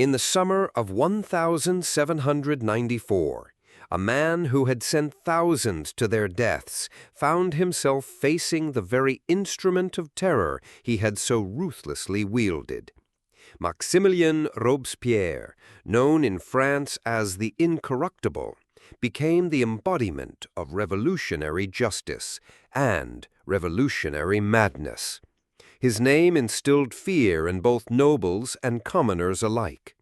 In the summer of 1794, a man who had sent thousands to their deaths found himself facing the very instrument of terror he had so ruthlessly wielded. Maximilien Robespierre, known in France as the Incorruptible, became the embodiment of revolutionary justice and revolutionary madness. His name instilled fear in both nobles and commoners alike.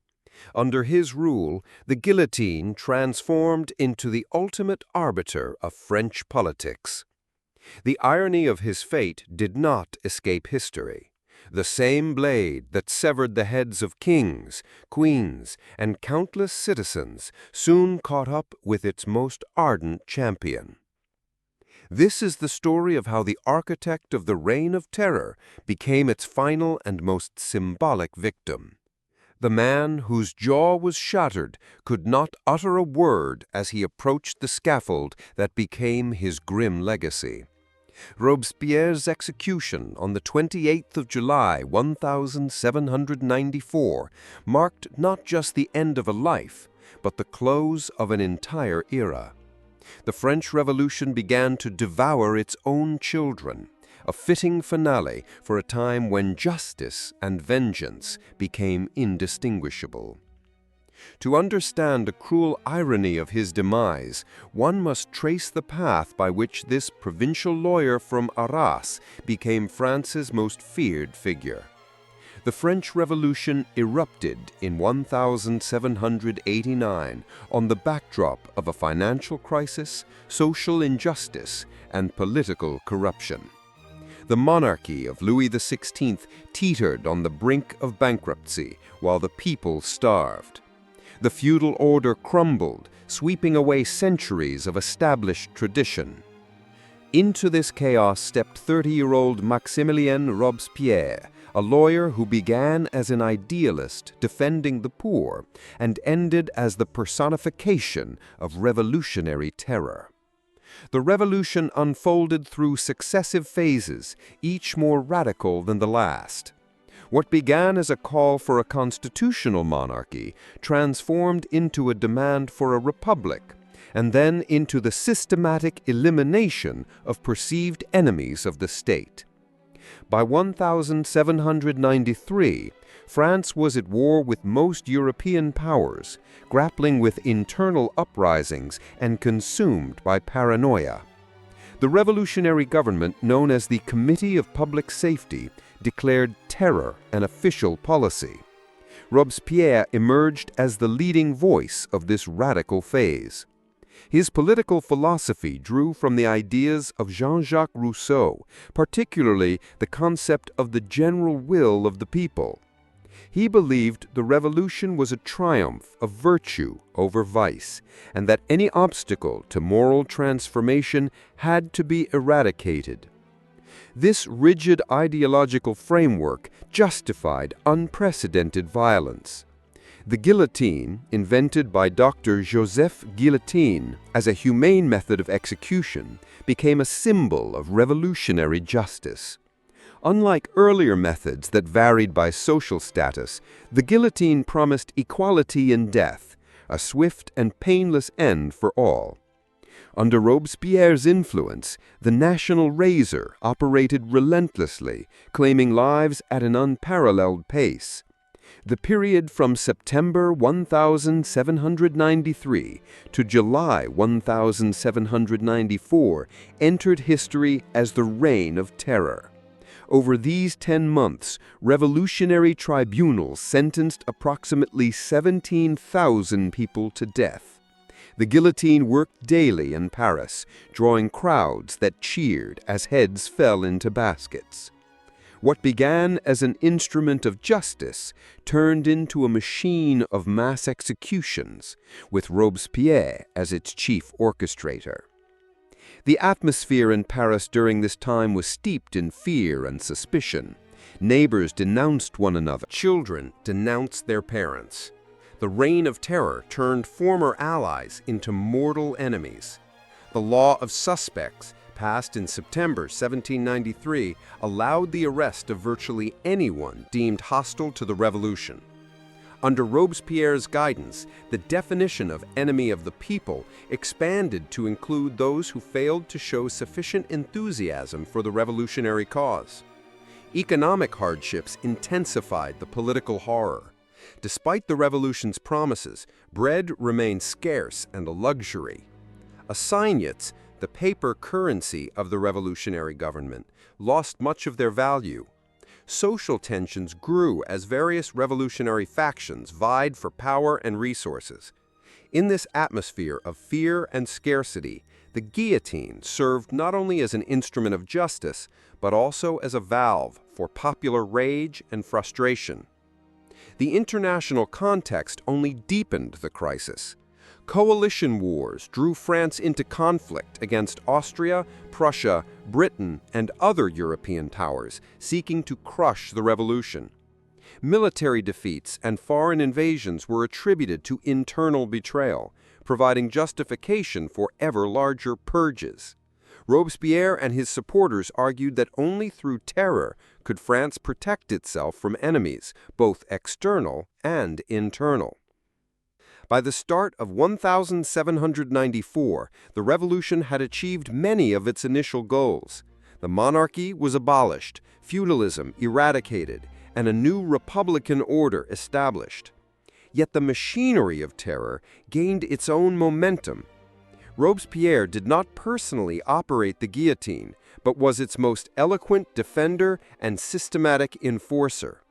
Under his rule, the guillotine transformed into the ultimate arbiter of French politics. The irony of his fate did not escape history. The same blade that severed the heads of kings, queens, and countless citizens soon caught up with its most ardent champion. This is the story of how the architect of the Reign of Terror became its final and most symbolic victim. The man whose jaw was shattered could not utter a word as he approached the scaffold that became his grim legacy. Robespierre's execution on the 28th of July, 1794, marked not just the end of a life, but the close of an entire era. The French Revolution began to devour its own children, a fitting finale for a time when justice and vengeance became indistinguishable. To understand the cruel irony of his demise, one must trace the path by which this provincial lawyer from Arras became France's most feared figure. The French Revolution erupted in 1789 on the backdrop of a financial crisis, social injustice, and political corruption. The monarchy of Louis XVI teetered on the brink of bankruptcy while the people starved. The feudal order crumbled, sweeping away centuries of established tradition. Into this chaos stepped 30-year-old Maximilien Robespierre, a lawyer who began as an idealist defending the poor and ended as the personification of revolutionary terror. The revolution unfolded through successive phases, each more radical than the last. What began as a call for a constitutional monarchy transformed into a demand for a republic, and then into the systematic elimination of perceived enemies of the state. By 1793, France was at war with most European powers, grappling with internal uprisings and consumed by paranoia. The revolutionary government, known as the Committee of Public Safety, declared terror an official policy. Robespierre emerged as the leading voice of this radical phase. His political philosophy drew from the ideas of Jean-Jacques Rousseau, particularly the concept of the general will of the people. He believed the revolution was a triumph of virtue over vice, and that any obstacle to moral transformation had to be eradicated. This rigid ideological framework justified unprecedented violence. The guillotine, invented by Dr. Joseph Guillotine as a humane method of execution, became a symbol of revolutionary justice. Unlike earlier methods that varied by social status, the guillotine promised equality in death, a swift and painless end for all. Under Robespierre's influence, the national razor operated relentlessly, claiming lives at an unparalleled pace. The period from September 1793 to July 1794 entered history as the Reign of Terror. Over these 10 months, revolutionary tribunals sentenced approximately 17,000 people to death. The guillotine worked daily in Paris, drawing crowds that cheered as heads fell into baskets. What began as an instrument of justice turned into a machine of mass executions, with Robespierre as its chief orchestrator. The atmosphere in Paris during this time was steeped in fear and suspicion. Neighbors denounced one another. Children denounced their parents. The Reign of Terror turned former allies into mortal enemies. The law of suspects, passed in September 1793, allowed the arrest of virtually anyone deemed hostile to the revolution. Under Robespierre's guidance, the definition of enemy of the people expanded to include those who failed to show sufficient enthusiasm for the revolutionary cause. Economic hardships intensified the political horror. Despite the revolution's promises, bread remained scarce and a luxury. Assignats, the paper currency of the revolutionary government, lost much of their value. Social tensions grew as various revolutionary factions vied for power and resources. In this atmosphere of fear and scarcity, the guillotine served not only as an instrument of justice, but also as a valve for popular rage and frustration. The international context only deepened the crisis. Coalition wars drew France into conflict against Austria, Prussia, Britain, and other European powers seeking to crush the revolution. Military defeats and foreign invasions were attributed to internal betrayal, providing justification for ever larger purges. Robespierre and his supporters argued that only through terror could France protect itself from enemies, both external and internal. By the start of 1794, the revolution had achieved many of its initial goals. The monarchy was abolished, feudalism eradicated, and a new republican order established. Yet the machinery of terror gained its own momentum. Robespierre did not personally operate the guillotine, but was its most eloquent defender and systematic enforcer.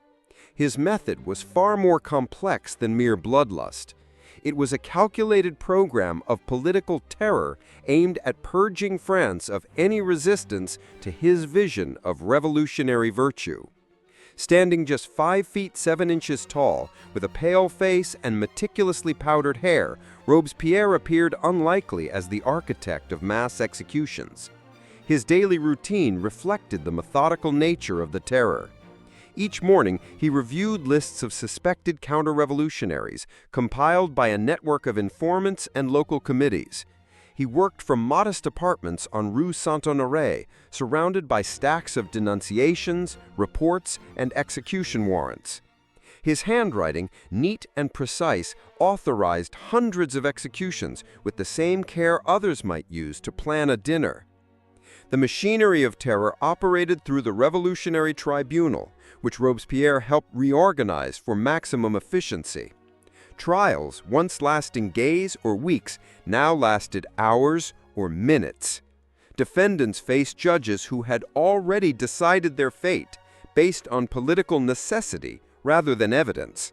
His method was far more complex than mere bloodlust. It was a calculated program of political terror aimed at purging France of any resistance to his vision of revolutionary virtue. Standing just 5 feet 7 inches tall, with a pale face and meticulously powdered hair, Robespierre appeared unlikely as the architect of mass executions. His daily routine reflected the methodical nature of the terror. Each morning, he reviewed lists of suspected counter-revolutionaries, compiled by a network of informants and local committees. He worked from modest apartments on Rue Saint-Honoré, surrounded by stacks of denunciations, reports, and execution warrants. His handwriting, neat and precise, authorized hundreds of executions with the same care others might use to plan a dinner. The machinery of terror operated through the Revolutionary Tribunal, which Robespierre helped reorganize for maximum efficiency. Trials, once lasting days or weeks, now lasted hours or minutes. Defendants faced judges who had already decided their fate based on political necessity rather than evidence.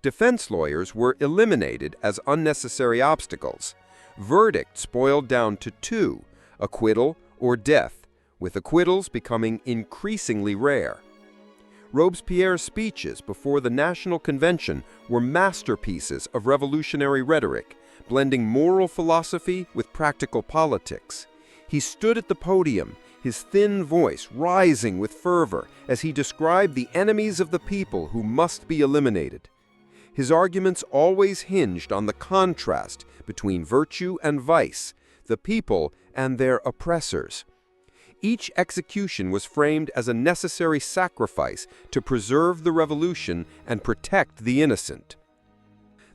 Defense lawyers were eliminated as unnecessary obstacles. Verdicts boiled down to 2, acquittal or death, with acquittals becoming increasingly rare. Robespierre's speeches before the National Convention were masterpieces of revolutionary rhetoric, blending moral philosophy with practical politics. He stood at the podium, his thin voice rising with fervor as he described the enemies of the people who must be eliminated. His arguments always hinged on the contrast between virtue and vice, the people and their oppressors. Each execution was framed as a necessary sacrifice to preserve the revolution and protect the innocent.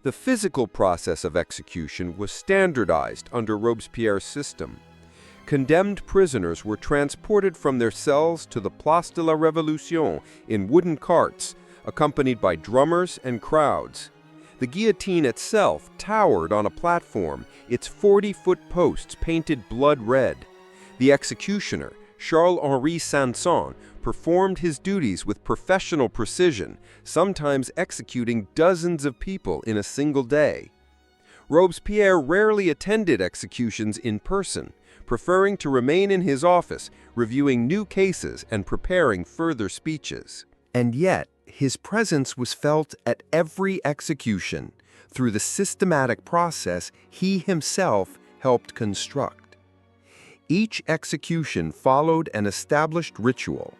The physical process of execution was standardized under Robespierre's system. Condemned prisoners were transported from their cells to the Place de la Révolution in wooden carts, accompanied by drummers and crowds. The guillotine itself towered on a platform, its 40-foot posts painted blood red. The executioner, Charles-Henri Sanson, performed his duties with professional precision, sometimes executing dozens of people in a single day. Robespierre rarely attended executions in person, preferring to remain in his office, reviewing new cases and preparing further speeches. And yet, his presence was felt at every execution through the systematic process he himself helped construct. Each execution followed an established ritual: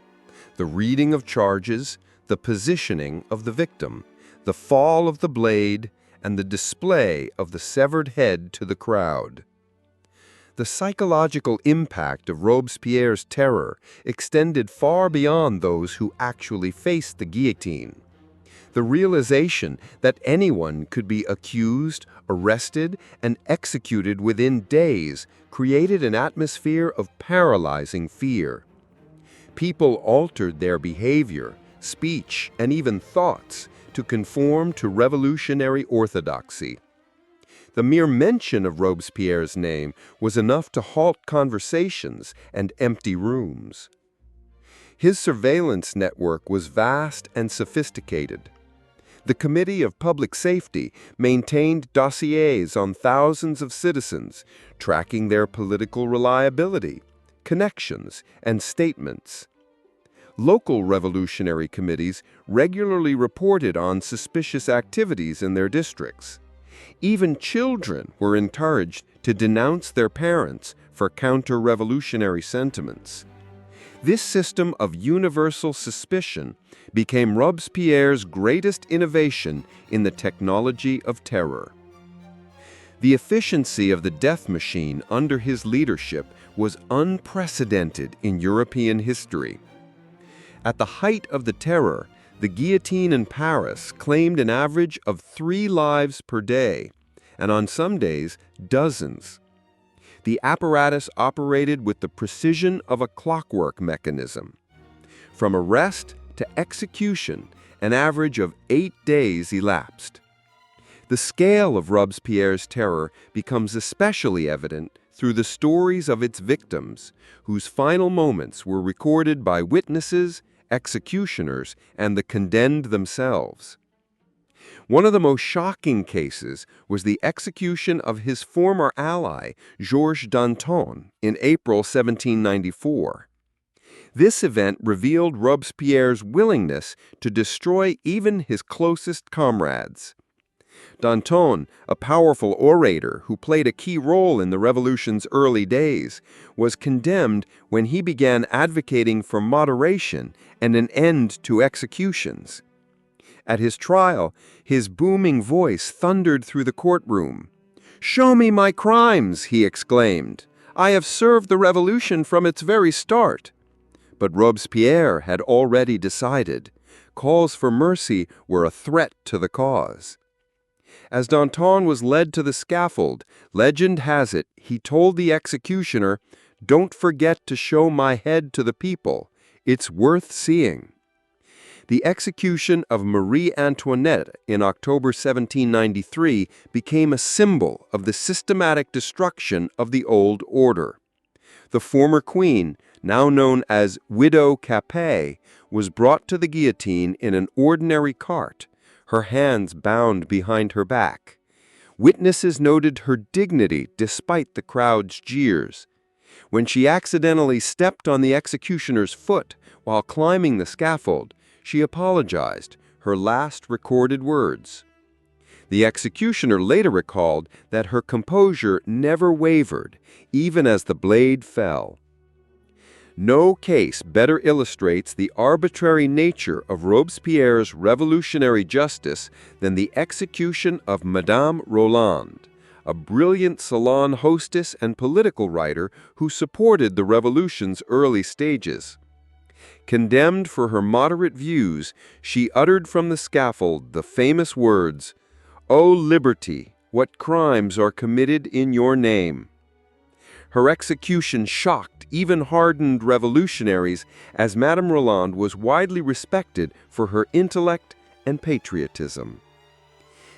the reading of charges, the positioning of the victim, the fall of the blade, and the display of the severed head to the crowd. The psychological impact of Robespierre's terror extended far beyond those who actually faced the guillotine. The realization that anyone could be accused, arrested, and executed within days created an atmosphere of paralyzing fear. People altered their behavior, speech, and even thoughts to conform to revolutionary orthodoxy. The mere mention of Robespierre's name was enough to halt conversations and empty rooms. His surveillance network was vast and sophisticated. The Committee of Public Safety maintained dossiers on thousands of citizens, tracking their political reliability, connections, and statements. Local revolutionary committees regularly reported on suspicious activities in their districts. Even children were encouraged to denounce their parents for counter-revolutionary sentiments. This system of universal suspicion became Robespierre's greatest innovation in the technology of terror. The efficiency of the death machine under his leadership was unprecedented in European history. At the height of the terror, the guillotine in Paris claimed an average of 3 lives per day, and on some days, dozens. The apparatus operated with the precision of a clockwork mechanism. From arrest to execution, an average of 8 days elapsed. The scale of Robespierre's terror becomes especially evident through the stories of its victims, whose final moments were recorded by witnesses, executioners, and the condemned themselves. One of the most shocking cases was the execution of his former ally, Georges Danton, in April 1794. This event revealed Robespierre's willingness to destroy even his closest comrades. Danton, a powerful orator who played a key role in the revolution's early days, was condemned when he began advocating for moderation and an end to executions. At his trial, his booming voice thundered through the courtroom. "Show me my crimes," he exclaimed. "I have served the revolution from its very start." But Robespierre had already decided. Calls for mercy were a threat to the cause. As Danton was led to the scaffold, legend has it he told the executioner, "Don't forget to show my head to the people. It's worth seeing." The execution of Marie Antoinette in October 1793 became a symbol of the systematic destruction of the old order. The former queen, now known as Widow Capet, was brought to the guillotine in an ordinary cart, her hands bound behind her back. Witnesses noted her dignity despite the crowd's jeers. When she accidentally stepped on the executioner's foot while climbing the scaffold, she apologized, her last recorded words. The executioner later recalled that her composure never wavered, even as the blade fell. No case better illustrates the arbitrary nature of Robespierre's revolutionary justice than the execution of Madame Roland, a brilliant salon hostess and political writer who supported the revolution's early stages. Condemned for her moderate views, she uttered from the scaffold the famous words, "O liberty, what crimes are committed in your name?" Her execution shocked even hardened revolutionaries, as Madame Roland was widely respected for her intellect and patriotism.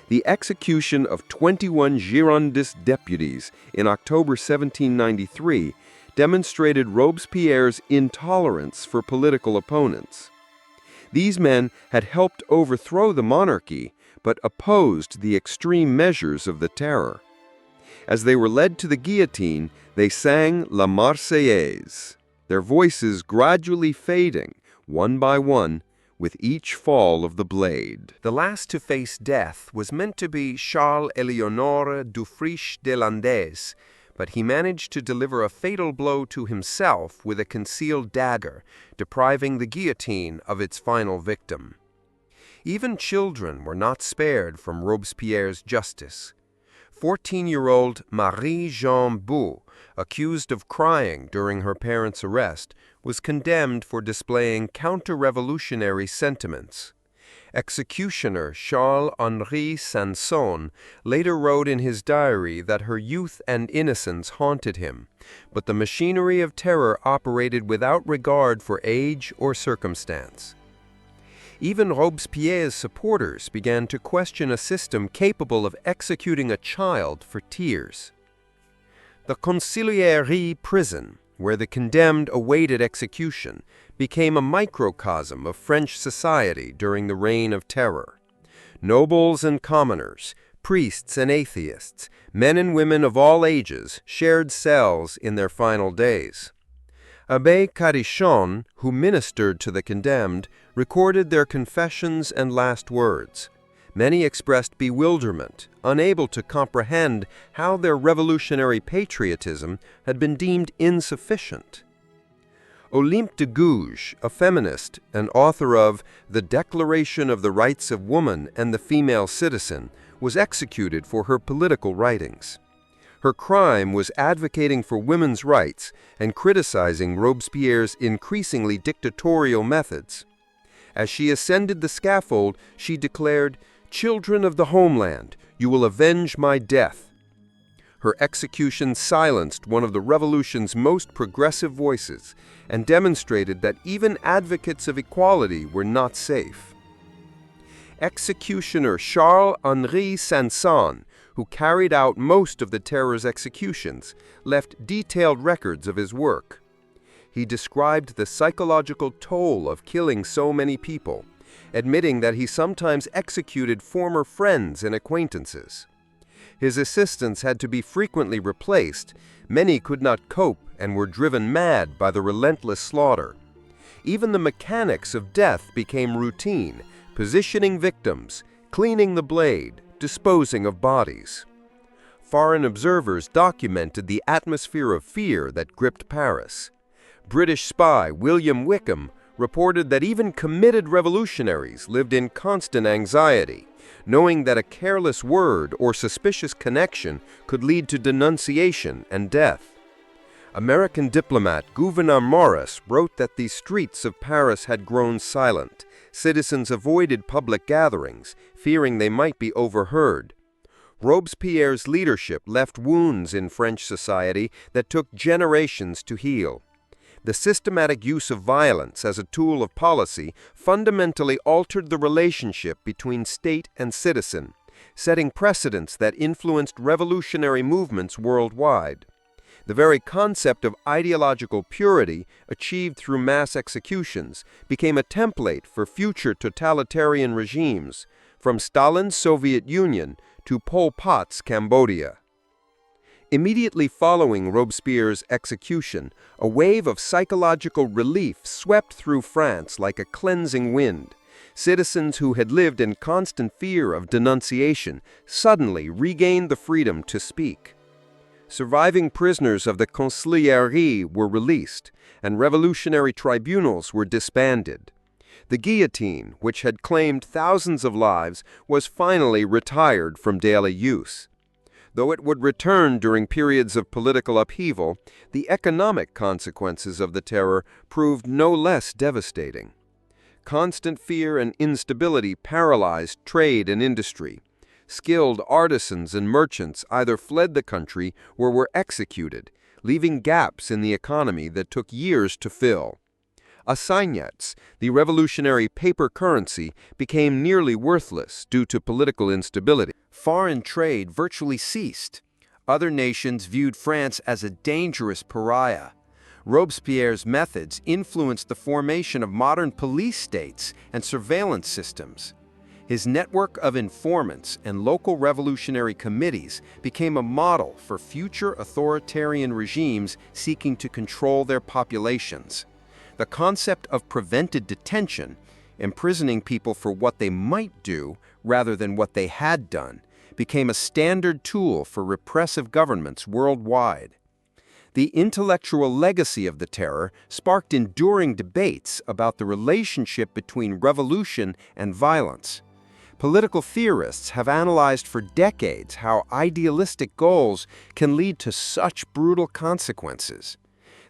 The execution of 21 Girondist deputies in October 1793 demonstrated Robespierre's intolerance for political opponents. These men had helped overthrow the monarchy, but opposed the extreme measures of the terror. As they were led to the guillotine, they sang La Marseillaise, their voices gradually fading, one by one, with each fall of the blade. The last to face death was meant to be Charles-Éléonore Dufriche de Landes, but he managed to deliver a fatal blow to himself with a concealed dagger, depriving the guillotine of its final victim. Even children were not spared from Robespierre's justice. 14-year-old Marie-Jeanne Bou, accused of crying during her parents' arrest, was condemned for displaying counter-revolutionary sentiments. Executioner Charles-Henri Sanson later wrote in his diary that her youth and innocence haunted him, but the machinery of terror operated without regard for age or circumstance. Even Robespierre's supporters began to question a system capable of executing a child for tears. The Conciliérie prison, where the condemned awaited execution, became a microcosm of French society during the Reign of Terror. Nobles and commoners, priests and atheists, men and women of all ages shared cells in their final days. Abbé Carichon, who ministered to the condemned, recorded their confessions and last words. Many expressed bewilderment, unable to comprehend how their revolutionary patriotism had been deemed insufficient. Olympe de Gouges, a feminist and author of The Declaration of the Rights of Woman and the Female Citizen, was executed for her political writings. Her crime was advocating for women's rights and criticizing Robespierre's increasingly dictatorial methods. As she ascended the scaffold, she declared, "Children of the homeland, you will avenge my death." Her execution silenced one of the revolution's most progressive voices and demonstrated that even advocates of equality were not safe. Executioner Charles-Henri Sanson, who carried out most of the terror's executions, left detailed records of his work. He described the psychological toll of killing so many people, admitting that he sometimes executed former friends and acquaintances. His assistants had to be frequently replaced, many could not cope and were driven mad by the relentless slaughter. Even the mechanics of death became routine, positioning victims, cleaning the blade, disposing of bodies. Foreign observers documented the atmosphere of fear that gripped Paris. British spy William Wickham reported that even committed revolutionaries lived in constant anxiety, knowing that a careless word or suspicious connection could lead to denunciation and death. American diplomat Gouverneur Morris wrote that the streets of Paris had grown silent. Citizens avoided public gatherings, fearing they might be overheard. Robespierre's leadership left wounds in French society that took generations to heal. The systematic use of violence as a tool of policy fundamentally altered the relationship between state and citizen, setting precedents that influenced revolutionary movements worldwide. The very concept of ideological purity, achieved through mass executions, became a template for future totalitarian regimes, from Stalin's Soviet Union to Pol Pot's Cambodia. Immediately following Robespierre's execution, a wave of psychological relief swept through France like a cleansing wind. Citizens who had lived in constant fear of denunciation suddenly regained the freedom to speak. Surviving prisoners of the Conciliérie were released, and revolutionary tribunals were disbanded. The guillotine, which had claimed thousands of lives, was finally retired from daily use. Though it would return during periods of political upheaval, the economic consequences of the terror proved no less devastating. Constant fear and instability paralyzed trade and industry. Skilled artisans and merchants either fled the country or were executed, leaving gaps in the economy that took years to fill. Assignats, the revolutionary paper currency, became nearly worthless due to political instability. Foreign trade virtually ceased. Other nations viewed France as a dangerous pariah. Robespierre's methods influenced the formation of modern police states and surveillance systems. His network of informants and local revolutionary committees became a model for future authoritarian regimes seeking to control their populations. The concept of prevented detention, imprisoning people for what they might do rather than what they had done, became a standard tool for repressive governments worldwide. The intellectual legacy of the terror sparked enduring debates about the relationship between revolution and violence. Political theorists have analyzed for decades how idealistic goals can lead to such brutal consequences.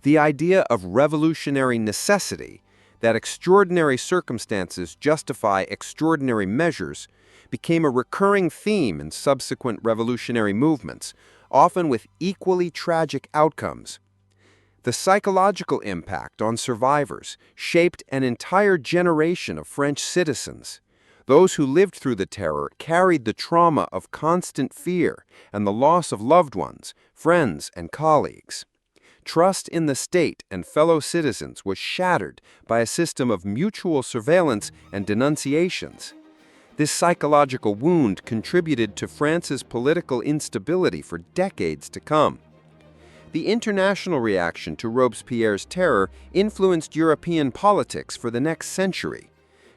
The idea of revolutionary necessity, that extraordinary circumstances justify extraordinary measures became a recurring theme in subsequent revolutionary movements, often with equally tragic outcomes. The psychological impact on survivors shaped an entire generation of French citizens. Those who lived through the terror carried the trauma of constant fear and the loss of loved ones, friends, and colleagues. Trust in the state and fellow citizens was shattered by a system of mutual surveillance and denunciations. This psychological wound contributed to France's political instability for decades to come. The international reaction to Robespierre's terror influenced European politics for the next century.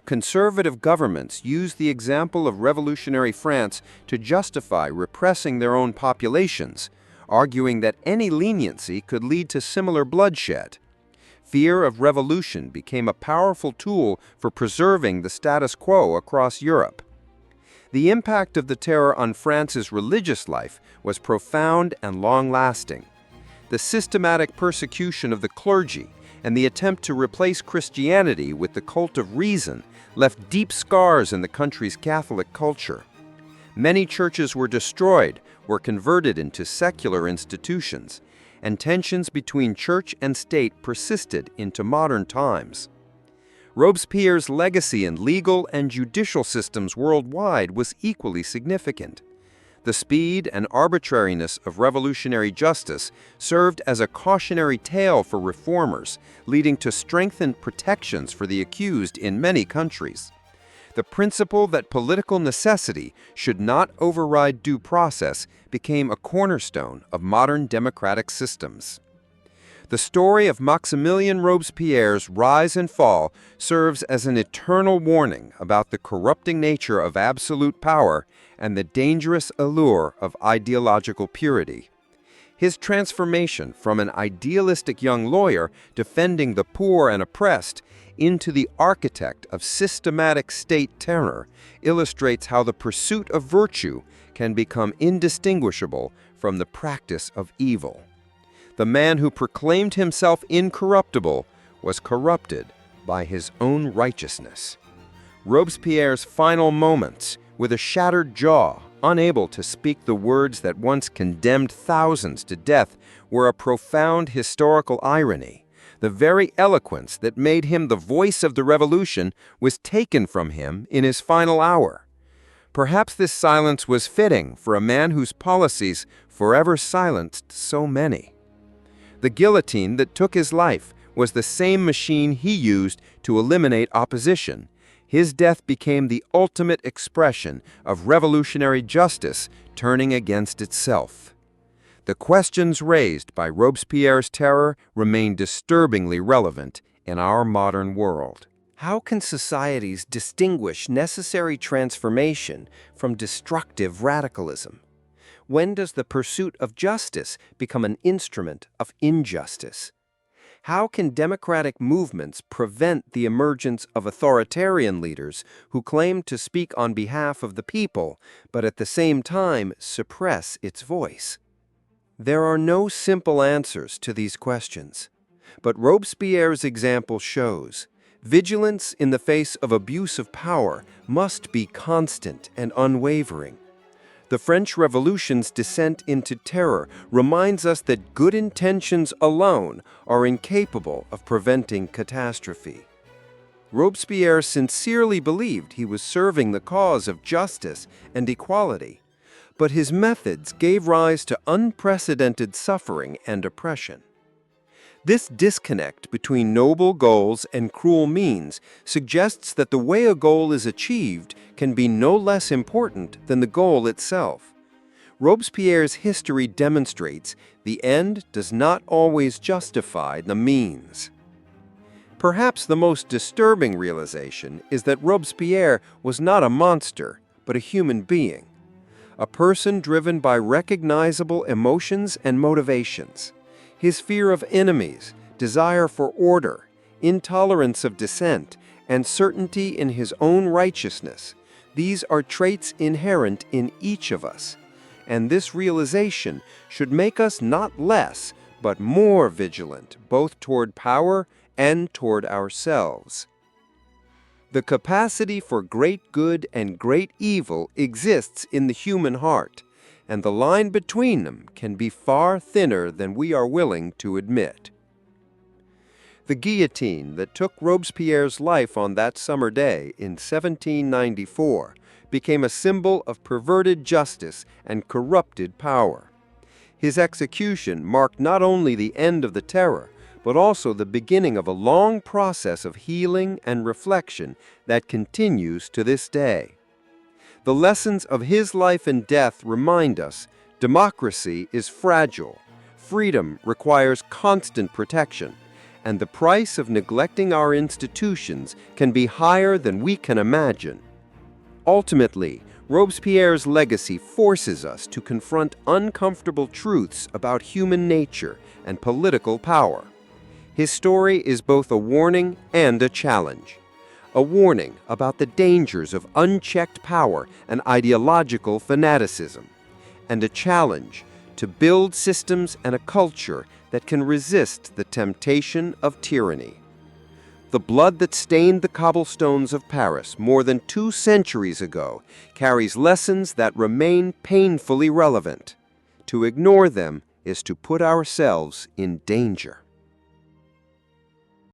Conservative governments used the example of revolutionary France to justify repressing their own populations, arguing that any leniency could lead to similar bloodshed. Fear of revolution became a powerful tool for preserving the status quo across Europe. The impact of the terror on France's religious life was profound and long-lasting. The systematic persecution of the clergy and the attempt to replace Christianity with the cult of reason left deep scars in the country's Catholic culture. Many churches were destroyed or converted into secular institutions, and tensions between church and state persisted into modern times. Robespierre's legacy in legal and judicial systems worldwide was equally significant. The speed and arbitrariness of revolutionary justice served as a cautionary tale for reformers, leading to strengthened protections for the accused in many countries. The principle that political necessity should not override due process became a cornerstone of modern democratic systems. The story of Maximilien Robespierre's rise and fall serves as an eternal warning about the corrupting nature of absolute power and the dangerous allure of ideological purity. His transformation from an idealistic young lawyer defending the poor and oppressed into the architect of systematic state terror illustrates how the pursuit of virtue can become indistinguishable from the practice of evil. The man who proclaimed himself incorruptible was corrupted by his own righteousness. Robespierre's final moments, with a shattered jaw, unable to speak the words that once condemned thousands to death, were a profound historical irony. The very eloquence that made him the voice of the revolution was taken from him in his final hour. Perhaps this silence was fitting for a man whose policies forever silenced so many. The guillotine that took his life was the same machine he used to eliminate opposition. His death became the ultimate expression of revolutionary justice turning against itself. The questions raised by Robespierre's terror remain disturbingly relevant in our modern world. How can societies distinguish necessary transformation from destructive radicalism? When does the pursuit of justice become an instrument of injustice? How can democratic movements prevent the emergence of authoritarian leaders who claim to speak on behalf of the people, but at the same time suppress its voice? There are no simple answers to these questions, but Robespierre's example shows vigilance in the face of abuse of power must be constant and unwavering. The French Revolution's descent into terror reminds us that good intentions alone are incapable of preventing catastrophe. Robespierre sincerely believed he was serving the cause of justice and equality, but his methods gave rise to unprecedented suffering and oppression. This disconnect between noble goals and cruel means suggests that the way a goal is achieved can be no less important than the goal itself. Robespierre's history demonstrates the end does not always justify the means. Perhaps the most disturbing realization is that Robespierre was not a monster, but a human being, a person driven by recognizable emotions and motivations. His fear of enemies, desire for order, intolerance of dissent, and certainty in his own righteousness, these are traits inherent in each of us, and this realization should make us not less, but more vigilant, both toward power and toward ourselves. The capacity for great good and great evil exists in the human heart, and the line between them can be far thinner than we are willing to admit. The guillotine that took Robespierre's life on that summer day in 1794 became a symbol of perverted justice and corrupted power. His execution marked not only the end of the terror, but also the beginning of a long process of healing and reflection that continues to this day. The lessons of his life and death remind us democracy is fragile, freedom requires constant protection, and the price of neglecting our institutions can be higher than we can imagine. Ultimately, Robespierre's legacy forces us to confront uncomfortable truths about human nature and political power. His story is both a warning and a challenge. A warning about the dangers of unchecked power and ideological fanaticism, and a challenge to build systems and a culture that can resist the temptation of tyranny. The blood that stained the cobblestones of Paris more than 2 centuries ago carries lessons that remain painfully relevant. To ignore them is to put ourselves in danger.